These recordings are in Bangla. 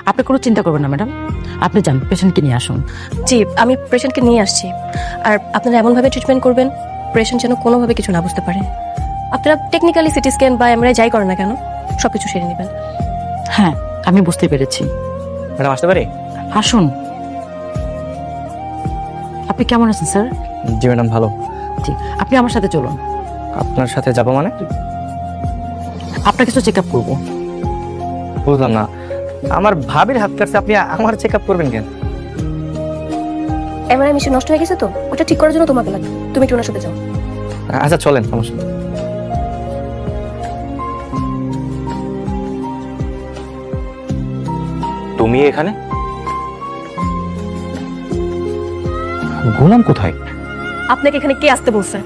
আপনি কোনো চিন্তা করবেন না ম্যাডাম, আপনি যান পেশেন্টকে নিয়ে আসুন। জি, আমি পেশেন্টকে নিয়ে আসছি। আর আপনারা এমনভাবে ট্রিটমেন্ট করবেন পেশেন্ট যেন কোনোভাবে কিছু না বুঝতে পারে। আপনারা টেকনিক্যালি সিটি স্ক্যান বা এমআরআই যাই করেন না কেন সব কিছু সেরে নেবেন। হ্যাঁ, আমি বুঝতে পেরেছি। ম্যাডাম আসতে পারি? আসুন। আপনি কেমন আছেন স্যার? জি ম্যাডাম, ভালো। জি, আপনি আমার সাথে চলুন, আপনার সাথে যাবো মানে? আপনার কিছু চেক আপ করবো। বুঝলাম না, আমার ভাবির হাত কাটছে, আপনি আমার চেক আপ করবেন কেন? এমআরআই মেশিন নষ্ট হয়ে গেছে তো ওটা ঠিক করার জন্য তোমাকে লাগবে। তুমি একটু ওনার সাথে যাও। আচ্ছা চলেন, সমস্যা নেই। তুমি এখানে? গোলাম কোথায়? আপনাকে এখানে কে আসতে বলছে?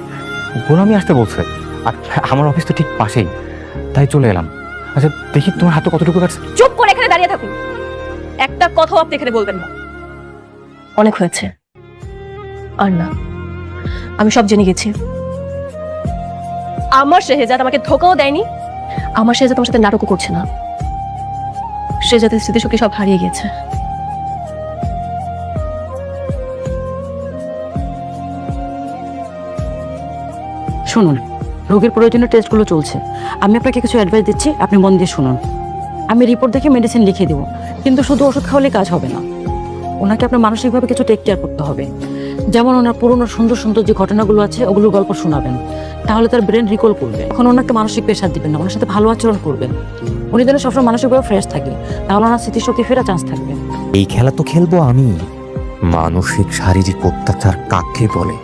গোলামই আসতে বলছে, আর আমার অফিস তো ঠিক পাশেই, তাই চলে এলাম। আচ্ছা দেখি তোমার হাতে কতটুকু কাটছে। চুপ করে এখানে দাঁড়িয়ে থাকুন, একটা কথাও আপনি এখানে বলবেন না। অনেক হয়েছে, আর না, আমি সব জেনে গেছি। আমার শেহজাদ আমাকে ধোকাও দেয়নি, আমার শেহজাদ আমার সাথে নাটকও করছে না। শেহজাদের স্মৃতিশক্তি সব হারিয়ে গেছে। শুনুন, রোগীর প্রয়োজনীয় টেস্টগুলো চলছে, আমি আপনাকে কিছু অ্যাডভাইস দিচ্ছি, আপনি মন দিয়ে শুনুন। আমি রিপোর্ট দেখে মেডিসিন লিখে দেবো, কিন্তু শুধু ওষুধ খাওয়ালে কাজ হবে না। ওনাকে আপনার মানসিকভাবে কিছু টেক কেয়ার করতে হবে। যেমন ওনার পুরনো সুন্দর সুন্দর যে ঘটনাগুলো আছে ওগুলোর গল্প শোনাবেন, তাহলে তার ব্রেন রিকল করবে। এখন ওনাকে মানসিক প্রেশার দিবেন না, ওনার সাথে ভালো আচরণ করবেন। উনি যেন সবসময় মানসিকভাবে ফ্রেশ থাকে, তাহলে ওনার স্মৃতিশক্তি ফেরার চান্স থাকবে। এই খেলা তো খেলবো আমি। মানসিক শারীরিক অত্যাচার কাকে বলে,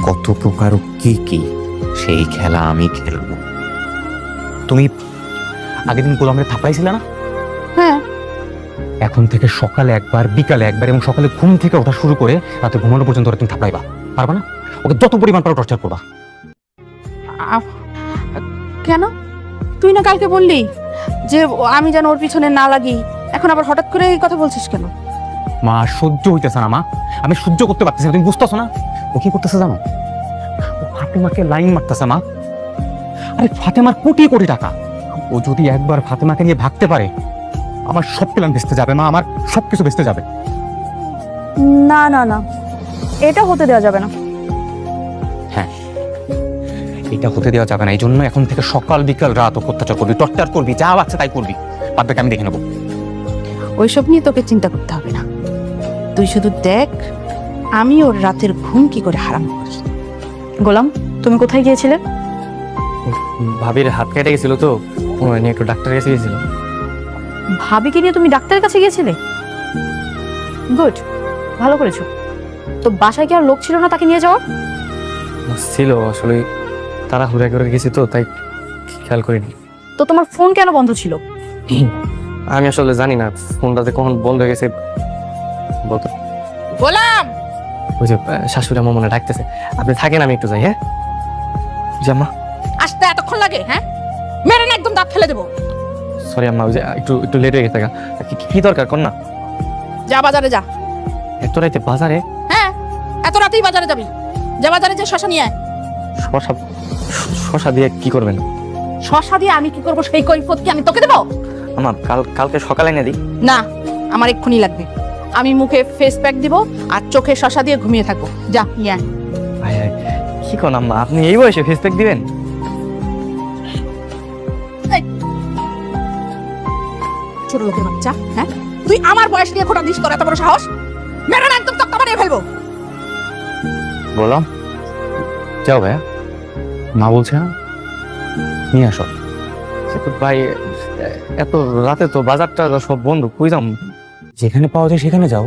কত প্রকার ও কি কি, সেই খেলা আমি খেলবো। তুমি আগের দিন গোলামের থাপড়াইছিলে না? হ্যাঁ, এখন থেকে সকালে একবার, বিকালে একবার, এবং সকালে ঘুম থেকে ওঠা শুরু করে রাতে ঘুমানো পর্যন্ত ওরা তুমি থাপড়াইবা, পারবা না? ওকে যত পরিমাণ পারো টর্চার করবা। কেন? তুই না কালকে বললি যে আমি যেন ওর পিছনে না লাগি, এখন আবার হঠাৎ করে এই কথা বলছিস কেন? মা সহ্য হইতেছে না মা, আমি সহ্য করতে পারতেছি না, তুমি বুঝতেছো না? ও কি করতেছে জানো? ও ফাতেমাকে লাইন মারতেছে মা। আরে ফাতেমার কোটি কোটি টাকা, ও যদি একবার ফাতেমাকে নিয়ে ভাগতে পারে, আমার সব প্ল্যান ভেস্তে যাবে মা, আমার সবকিছু ভেস্তে যাবে। না না না, এটা হতে দেওয়া যাবে না। হ্যাঁ, এটা হতে দেওয়া যাবে না, এই জন্য এখন থেকে সকাল বিকাল রাত ও অত্যাচার করবি, টর্চার করবি, যা বাচ্চা তাই করবি, বাদ বাকি আমি দেখে নেবো। ওইসব নিয়ে তোকে চিন্তা করতে হবে না, তুই শুধু দেখ আমি ওর রাতের ঘুম কি করে হারাম করি। গোলাম, তুমি কোথায় গিয়েছিলে? ভাবির হাত কেটে গেছিল তো, ও নিয়ে একটু ডাক্তারের কাছে গেছিল। ভাবিকে নিয়ে তুমি ডাক্তারের কাছে গিয়েছিলে? গুড, ভালো করেছো। তো বাসায় কি আর লোক ছিল না তাকে নিয়ে যাওয়া? ছিল, আসলে তারা হুড়া করে গেছি তো, তাই খেয়াল করিনি। তো তোমার ফোন কেন বন্ধ ছিল? আমি আসলে জানি না ফোনটাতে কখন বন্ধ হয়ে গেছে। বলতো গোলাম, ওই যে শাশুড়ি আমার মনে ডাকতেছে, আপনি থাকেন, আমি একটু যাই। হ্যাঁ জাম্মা। আসতে এতক্ষণ লাগে? হ্যাঁ, মেরে না একদম দাঁত ফেলে দেবো। সরি আম্মা, ওই যে একটু একটু লেট হয়ে গেছে। কি দরকার কর না? যা বাজারে যা। এত রাইতে বাজারে? হ্যাঁ, এত রাতেই বাজারে যাবি, যা বাজারে যে শশা নিয়ে আয়। শশা? শশা দিয়ে কি করবেন? শশা দিয়ে আমি কি করবো সেই কৈফিয়ত কি আমি তোকে দেবো? আমার কালকে সকালে এনে দিই। না, আমার এক্ষুনি লাগবে। আমি মুখে ফেস প্যাক দিব আর চোখে শশা দিয়ে ঘুমিয়ে থাকবো। যা নিয়ে আয়। আয় আয়, কি কোন আম্মা, আপনি এই বয়সে ফেস প্যাক দিবেন? ছোট লোকের বাচ্চা, হ্যাঁ, তুই আমার বয়স নিয়ে খোটা দিস, তোর এত বড় সাহস? মেরে না একদম তক্তা বানিয়ে ফেলবো। বললাম যাও ভাইয়া, মা বলছে না, নিয়ে আসো। ভাই এত রাতে তো বাজারটা সব বন্ধ, কই যাম? যেখানে পাওয়া যায় সেখানে যাও।